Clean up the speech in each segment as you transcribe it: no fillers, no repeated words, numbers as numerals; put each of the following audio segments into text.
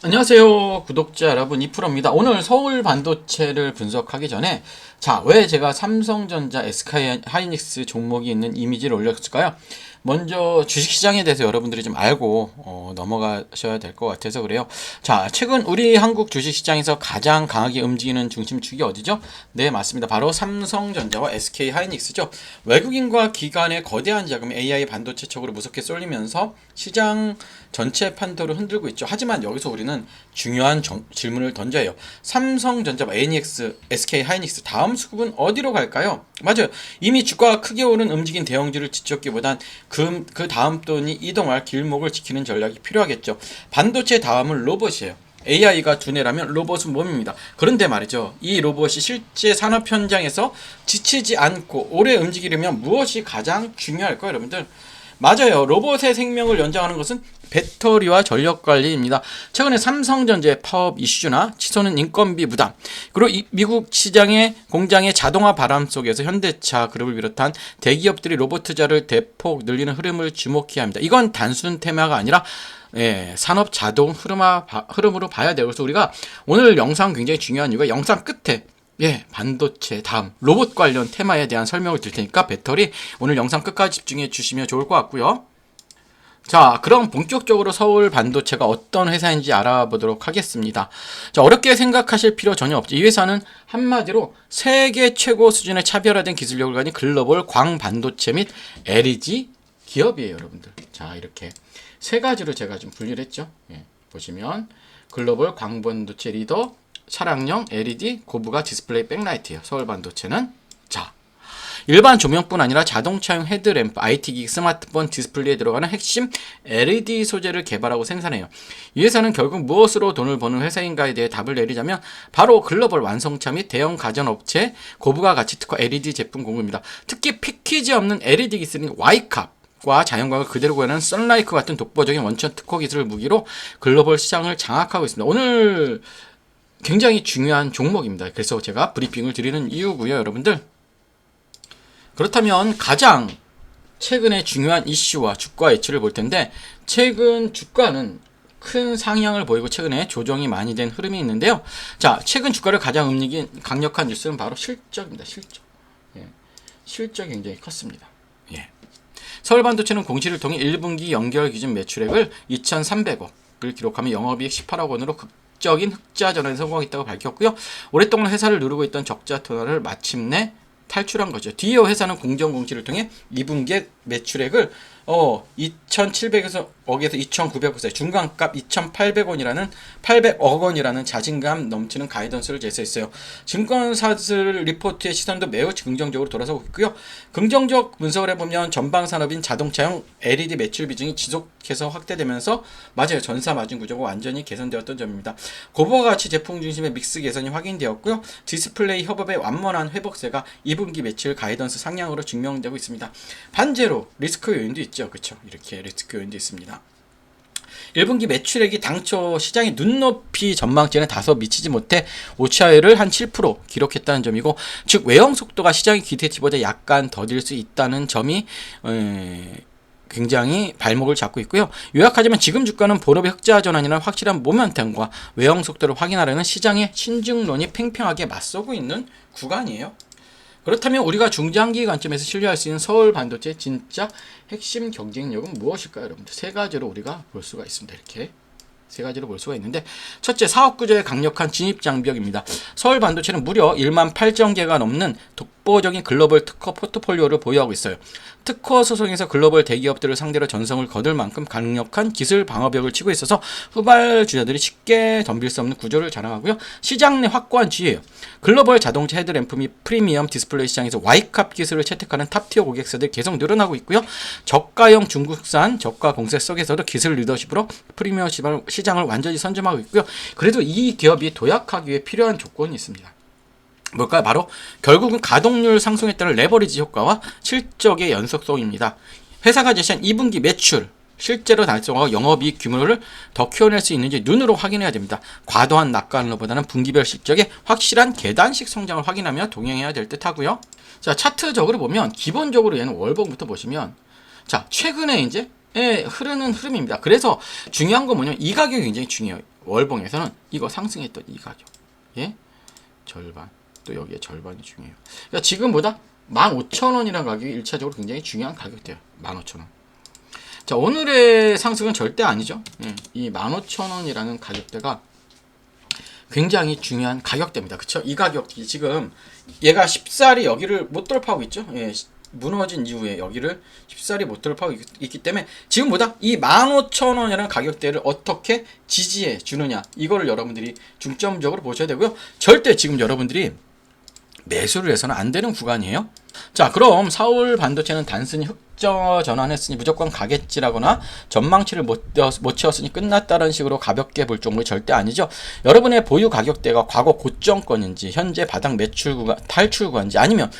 안녕하세요 구독자 여러분, 이프로입니다. 오늘 서울 반도체를 분석하기 전에 왜 제가 삼성전자, SK 하이닉스 종목이 있는 이미지를 올렸을까요? 먼저 주식시장에 대해서 여러분들이 좀 알고 넘어가셔야 될 것 같아서 그래요. 최근 우리 한국 주식시장에서 가장 강하게 움직이는 중심축이 어디죠? 네, 맞습니다. 바로 삼성전자와 SK 하이닉스죠. 외국인과 기관의 거대한 자금이 AI 반도체 쪽으로 무섭게 쏠리면서 시장 전체 판도를 흔들고 있죠. 하지만 여기서 우리는 중요한 질문을 던져야 해요. 삼성전자, ANX, SK 하이닉스 다음 수급은 어디로 갈까요? 맞아요. 이미 주가가 크게 오른 움직인 대형주를 지쳤기보단 그 다음 돈이 이동할 길목을 지키는 전략이 필요하겠죠. 반도체 다음은 로봇이에요. AI가 두뇌라면 로봇은 몸입니다. 그런데 말이죠, 이 로봇이 실제 산업 현장에서 지치지 않고 오래 움직이려면 무엇이 가장 중요할까요, 여러분들? 맞아요. 로봇의 생명을 연장하는 것은 배터리와 전력 관리입니다. 최근에 삼성전자의 파업 이슈나 치솟는 인건비 부담, 그리고 미국 시장의 공장의 자동화 바람 속에서 현대차 그룹을 비롯한 대기업들이 로봇 투자를 대폭 늘리는 흐름을 주목해야 합니다. 이건 단순 테마가 아니라 산업 자동 흐름으로 봐야 돼요. 그래서 우리가 오늘 영상 굉장히 중요한 이유가 영상 끝에 반도체 다음 로봇 관련 테마에 대한 설명을 드릴 테니까 배터리 오늘 영상 끝까지 집중해 주시면 좋을 것 같고요. 그럼 본격적으로 서울 반도체가 어떤 회사인지 알아보도록 하겠습니다. 어렵게 생각하실 필요 전혀 없죠. 이 회사는 한마디로 세계 최고 수준의 차별화된 기술력을 가진 글로벌 광반도체 및 LED 기업이에요, 여러분들. 이렇게 세 가지로 제가 좀 분류를 했죠. 보시면 글로벌 광반도체 리더, 차량용 LED, 고부가 디스플레이 백라이트예요. 서울 반도체는 일반 조명뿐 아니라 자동차용 헤드램프, IT기기, 스마트폰 디스플레이에 들어가는 핵심 LED 소재를 개발하고 생산해요. 이 회사는 결국 무엇으로 돈을 버는 회사인가에 대해 답을 내리자면 바로 글로벌 완성차 및 대형 가전업체 고부가 가치 특화 LED 제품 공급입니다. 특히 패키지 없는 LED 기술인 Y캅과 자연광을 그대로 구현하는 썬라이크 같은 독보적인 원천 특허 기술을 무기로 글로벌 시장을 장악하고 있습니다. 오늘 굉장히 중요한 종목입니다. 그래서 제가 브리핑을 드리는 이유고요, 여러분들. 그렇다면 가장 최근에 중요한 이슈와 주가 이슈를 볼 텐데, 최근 주가는 큰 상향을 보이고 최근에 조정이 많이 된 흐름이 있는데요. 최근 주가를 가장 움직인 강력한 뉴스는 바로 실적입니다. 실적이 굉장히 컸습니다. 서울반도체는 공시를 통해 1분기 연결 기준 매출액을 2,300억을 기록하며 영업이익 18억 원으로 극적인 흑자 전환에 성공했다고 밝혔고요. 오랫동안 회사를 누르고 있던 적자 터널을 마침내 탈출한 거죠. 뒤에 회사는 공정 공시를 통해 2분기 매출액을 2,700억에서 2,900억 사이, 중간값 2,800원이라는 800억 원이라는 자신감 넘치는 가이던스를 제시했어요. 증권사들 리포트의 시선도 매우 긍정적으로 돌아서고 있고요. 긍정적 분석을 해보면 전방 산업인 자동차용 LED 매출 비중이 지속해서 확대되면서 맞아요, 전사 마진 구조가 완전히 개선되었던 점입니다. 고부가 가치 제품 중심의 믹스 개선이 확인되었고요. 디스플레이 협업의 완만한 회복세가 2분기 매출 가이던스 상향으로 증명되고 있습니다. 반대로 리스크 요인도 있죠. 그렇죠? 이렇게 리스크 요인도 있습니다. 1분기 매출액이 당초 시장의 눈높이 전망치에는 다소 미치지 못해 오차율을 한 7% 기록했다는 점이고, 즉 외형 속도가 시장의 기대치보다 약간 더딜 수 있다는 점이 굉장히 발목을 잡고 있고요. 요약하자면 지금 주가는 본업의 흑자 전환이나 확실한 모멘텀과 외형 속도를 확인하려는 시장의 신중론이 팽팽하게 맞서고 있는 구간이에요. 그렇다면 우리가 중장기 관점에서 신뢰할 수 있는 서울 반도체의 진짜 핵심 경쟁력은 무엇일까요, 여러분들? 세 가지로 우리가 볼 수가 있습니다. 이렇게 세 가지로 볼 수가 있는데, 첫째, 사업 구조의 강력한 진입 장벽입니다. 서울 반도체는 무려 1만 8천 개가 넘는 독보적인 글로벌 특허 포트폴리오를 보유하고 있어요. 특허 소송에서 글로벌 대기업들을 상대로 전성을 거둘 만큼 강력한 기술 방어벽을 치고 있어서 후발주자들이 쉽게 덤빌 수 없는 구조를 자랑하고요. 시장 내 확고한 지위예요. 글로벌 자동차 헤드램프 및 프리미엄 디스플레이 시장에서 Y캅 기술을 채택하는 탑티어 고객사들이 계속 늘어나고 있고요. 저가형 중국산 저가 공세 속에서도 기술 리더십으로 프리미엄 시장을 완전히 선점하고 있고요. 그래도 이 기업이 도약하기 위해 필요한 조건이 있습니다. 뭘까요? 바로 결국은 가동률 상승에 따른 레버리지 효과와 실적의 연속성입니다. 회사가 제시한 2분기 매출, 실제로 달성하고 영업이익 규모를 더 키워낼 수 있는지 눈으로 확인해야 됩니다. 과도한 낙관으로보다는 분기별 실적의 확실한 계단식 성장을 확인하며 동행해야 될 듯 하고요. 차트적으로 보면 기본적으로 얘는 월봉부터 보시면 최근에 이제 흐르는 흐름입니다. 그래서 중요한 건 뭐냐면 이 가격이 굉장히 중요해요. 월봉에서는 이거 상승했던 이 가격, 예, 절반, 또 여기에 절반이 중요해요. 그러니까 지금보다 15,000원이라는 가격이 1차적으로 굉장히 중요한 가격대예요. 15,000원. 자, 오늘의 상승은 절대 아니죠. 예, 이 15,000원이라는 가격대가 굉장히 중요한 가격대입니다. 그쵸? 이 가격이 지금 얘가 쉽사리 여기를 못 돌파하고 있죠. 예, 무너진 이후에 여기를 쉽사리 못 돌파하고 있기 때문에 지금보다 이 15,000원이라는 가격대를 어떻게 지지해 주느냐, 이거를 여러분들이 중점적으로 보셔야 되고요. 절대 지금 여러분들이 매수를 해서는 안 되는 구간이에요. 자, 그럼 서울 반도체는 단순히 흑저 전환했으니 무조건 가겠지라거나 전망치를 못 채웠으니 끝났다는 식으로 가볍게 볼 종목이 절대 아니죠. 여러분의 보유 가격대가 과거 고점권인지 현재 바닥 매출 구간, 탈출 구간인지 아니면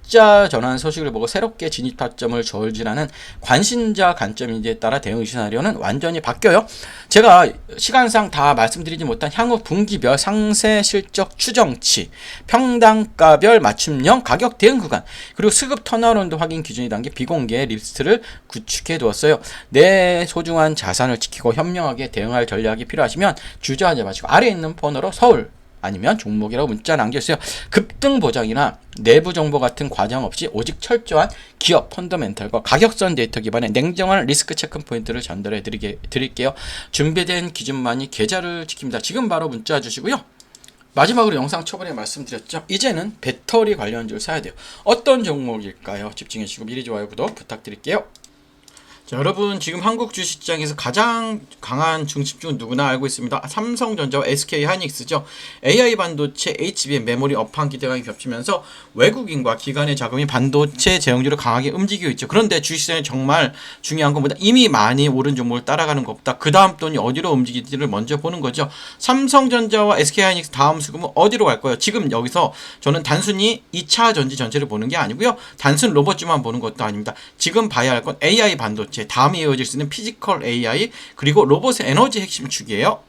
흑자 전환 소식을 보고 새롭게 진입 타점을 저울질하는 관심자 관점인지에 따라 대응 시나리오는 완전히 바뀌어요. 제가 시간상 다 말씀드리지 못한 향후 분기별 상세 실적 추정치, 평당가별 맞춤형 가격 대응 구간, 그리고 수급 턴어라운드 확인 기준이 담긴 비공개 리스트를 구축해 두었어요. 내 소중한 자산을 지키고 현명하게 대응할 전략이 필요하시면 주저하지 마시고 아래에 있는 번호로 서울 아니면 종목이라고 문자 남겨주세요. 급등 보장이나 내부 정보 같은 과정 없이 오직 철저한 기업 펀더멘털과 가격선 데이터 기반의 냉정한 리스크 체크 포인트를 전달해 드릴게요. 준비된 기준만이 계좌를 지킵니다. 지금 바로 문자 주시고요. 마지막으로 영상 초반에 말씀드렸죠. 이제는 배터리 관련주를 사야 돼요. 어떤 종목일까요? 집중해 주시고 미리 좋아요, 구독 부탁드릴게요. 자, 여러분, 지금 한국 주식시장에서 가장 강한 중심주는 누구나 알고 있습니다. 삼성전자와 SK하이닉스죠. AI 반도체, HBM, 메모리 업황 기대감이 겹치면서 외국인과 기관의 자금이 반도체 제형주를 강하게 움직이고 있죠. 그런데 주식시장에 정말 중요한 것보다 이미 많이 오른 종목을 따라가는 것보다 그 다음 돈이 어디로 움직일지를 먼저 보는 거죠. 삼성전자와 SK하이닉스 다음 수급은 어디로 갈 거예요? 지금 여기서 저는 단순히 2차 전지 전체를 보는 게 아니고요. 단순 로봇주만 보는 것도 아닙니다. 지금 봐야 할 건 AI 반도체, 다음에 이어질 수 있는 피지컬 AI, 그리고 로봇의 에너지 핵심 축이에요.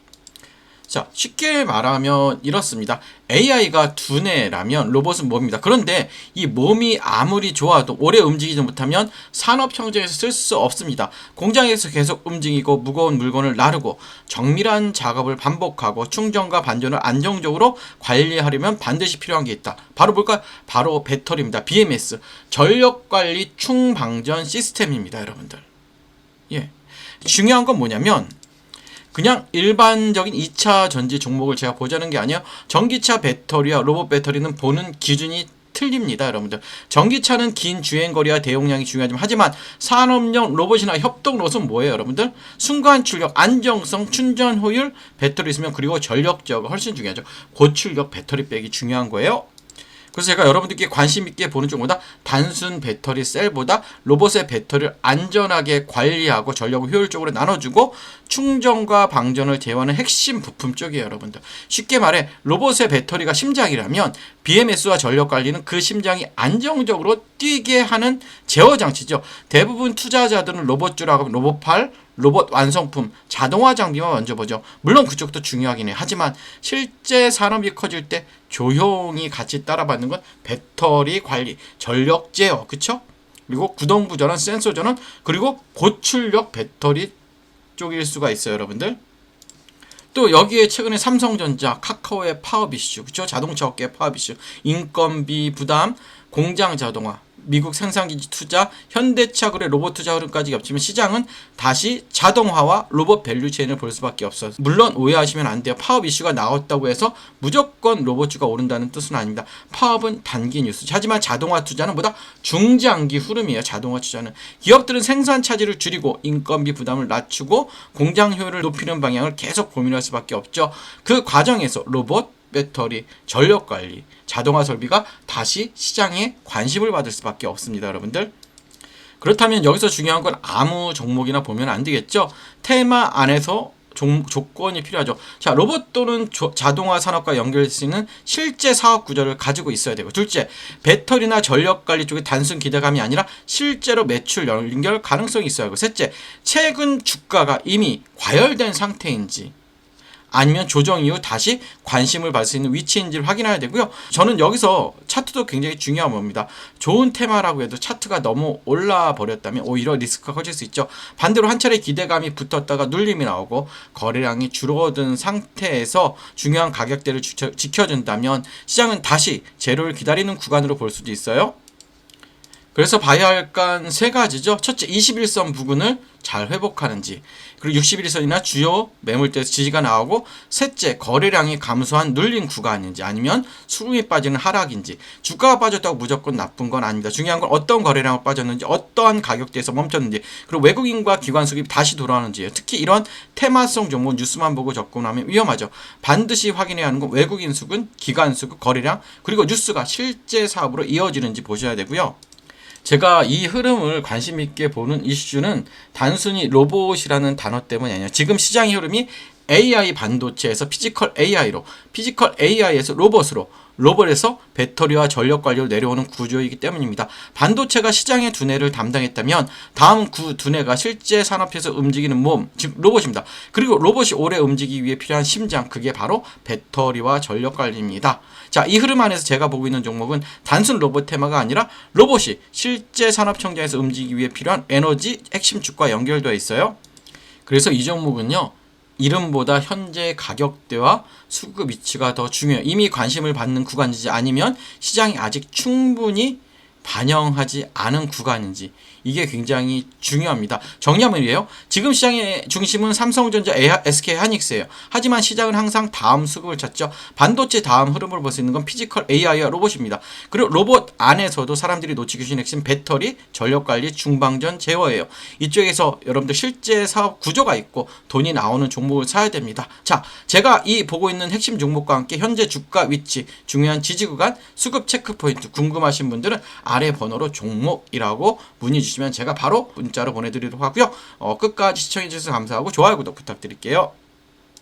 자, 쉽게 말하면 이렇습니다. AI가 두뇌라면 로봇은 몸입니다. 그런데 이 몸이 아무리 좋아도 오래 움직이지 못하면 산업 현장에서 쓸 수 없습니다. 공장에서 계속 움직이고 무거운 물건을 나르고 정밀한 작업을 반복하고 충전과 반전을 안정적으로 관리하려면 반드시 필요한 게 있다. 바로 뭘까요? 바로 배터리입니다. BMS, 전력관리 충방전 시스템입니다, 여러분들. 예, 중요한 건 뭐냐면 그냥 일반적인 2차 전지 종목을 제가 보자는 게 아니에요. 전기차 배터리와 로봇 배터리는 보는 기준이 틀립니다, 여러분들. 전기차는 긴 주행거리와 대용량이 중요하지만 하지만 산업용 로봇이나 협동 로봇은 뭐예요, 여러분들? 순간 출력, 안정성, 충전 효율, 배터리 있으면 그리고 전력 제어가 훨씬 중요하죠. 고출력 배터리 백이 중요한 거예요. 그래서 제가 여러분들께 관심 있게 보는 쪽보다 단순 배터리 셀보다 로봇의 배터리를 안전하게 관리하고 전력을 효율적으로 나눠주고 충전과 방전을 제어하는 핵심 부품 쪽이에요, 여러분들. 쉽게 말해 로봇의 배터리가 심장이라면 BMS와 전력 관리는 그 심장이 안정적으로 뛰게 하는 제어 장치죠. 대부분 투자자들은 로봇주라고 하면 로봇팔, 로봇 완성품, 자동화 장비만 먼저 보죠. 물론 그쪽도 중요하긴 해요. 하지만 실제 산업이 커질 때 조용히 같이 따라받는 건 배터리 관리, 전력 제어, 그쵸? 그리고 구동부 전원, 센서 전원, 그리고 고출력 배터리 쪽일 수가 있어요, 여러분들. 또 여기에 최근에 삼성전자, 카카오의 파업 이슈, 그쵸? 자동차 업계의 파업 이슈, 인건비 부담, 공장 자동화, 미국 생산기지 투자, 현대차 그래 로봇 투자 흐름까지 겹치면 시장은 다시 자동화와 로봇 밸류체인을 볼 수밖에 없어요. 물론 오해하시면 안 돼요. 파업 이슈가 나왔다고 해서 무조건 로봇주가 오른다는 뜻은 아닙니다. 파업은 단기 뉴스. 하지만 자동화 투자는 보다 중장기 흐름이에요. 자동화 투자는. 기업들은 생산 차질을 줄이고 인건비 부담을 낮추고 공장 효율을 높이는 방향을 계속 고민할 수밖에 없죠. 그 과정에서 로봇, 배터리, 전력관리, 자동화 설비가 다시 시장에 관심을 받을 수밖에 없습니다, 여러분들. 그렇다면 여기서 중요한 건 아무 종목이나 보면 안 되겠죠. 테마 안에서 조건이 필요하죠. 자, 로봇 또는 자동화 산업과 연결될 수 있는 실제 사업 구조를 가지고 있어야 되고, 둘째, 배터리나 전력 관리 쪽에 단순 기대감이 아니라 실제로 매출 연결 가능성이 있어야 하고, 셋째, 최근 주가가 이미 과열된 상태인지 아니면 조정 이후 다시 관심을 받을 수 있는 위치인지를 확인해야 되고요. 저는 여기서 차트도 굉장히 중요한 겁니다. 좋은 테마라고 해도 차트가 너무 올라 버렸다면 오히려 리스크가 커질 수 있죠. 반대로 한 차례 기대감이 붙었다가 눌림이 나오고 거래량이 줄어든 상태에서 중요한 가격대를 지켜준다면 시장은 다시 제로를 기다리는 구간으로 볼 수도 있어요. 그래서 봐야 할 건 세 가지죠. 첫째, 21선 부근을 잘 회복하는지, 그리고 61선이나 주요 매물대에서 지지가 나오고, 셋째, 거래량이 감소한 눌린 구간인지 아니면 수급이 빠지는 하락인지. 주가가 빠졌다고 무조건 나쁜 건 아닙니다. 중요한 건 어떤 거래량이 빠졌는지, 어떠한 가격대에서 멈췄는지, 그리고 외국인과 기관 수급이 다시 돌아오는지예요. 특히 이런 테마성 종목 뉴스만 보고 접근하면 위험하죠. 반드시 확인해야 하는 건 외국인 수급, 기관 수급, 거래량, 그리고 뉴스가 실제 사업으로 이어지는지 보셔야 되고요. 제가 이 흐름을 관심 있게 보는 이슈는 단순히 로봇이라는 단어 때문이 아니에요. 지금 시장의 흐름이 AI 반도체에서 피지컬 AI로, 피지컬 AI에서 로봇으로, 로봇에서 배터리와 전력 관리로 내려오는 구조이기 때문입니다. 반도체가 시장의 두뇌를 담당했다면 다음 그 두뇌가 실제 산업에서 움직이는 몸, 즉 로봇입니다. 그리고 로봇이 오래 움직이기 위해 필요한 심장, 그게 바로 배터리와 전력 관리입니다. 자, 이 흐름 안에서 제가 보고 있는 종목은 단순 로봇 테마가 아니라 로봇이 실제 산업 청정에서 움직이기 위해 필요한 에너지 핵심 축과 연결되어 있어요. 그래서 이 종목은요, 이름보다 현재 가격대와 수급 위치가 더 중요해요. 이미 관심을 받는 구간인지 아니면 시장이 아직 충분히 반영하지 않은 구간인지, 이게 굉장히 중요합니다. 정리하면 이래요. 지금 시장의 중심은 삼성전자, SK하이닉스예요. 하지만 시장은 항상 다음 수급을 찾죠. 반도체 다음 흐름을 볼 수 있는 건 피지컬 AI와 로봇입니다. 그리고 로봇 안에서도 사람들이 놓치기 쉬운 핵심 배터리, 전력관리, 중방전, 제어예요. 이쪽에서 여러분들 실제 사업 구조가 있고 돈이 나오는 종목을 사야 됩니다. 자, 제가 이 보고 있는 핵심 종목과 함께 현재 주가 위치, 중요한 지지 구간, 수급 체크 포인트 궁금하신 분들은 아래 번호로 종목이라고 문의 주시면 제가 바로 문자로 보내드리도록 하고요. 끝까지 시청해주셔서 감사하고 좋아요, 구독 부탁드릴게요.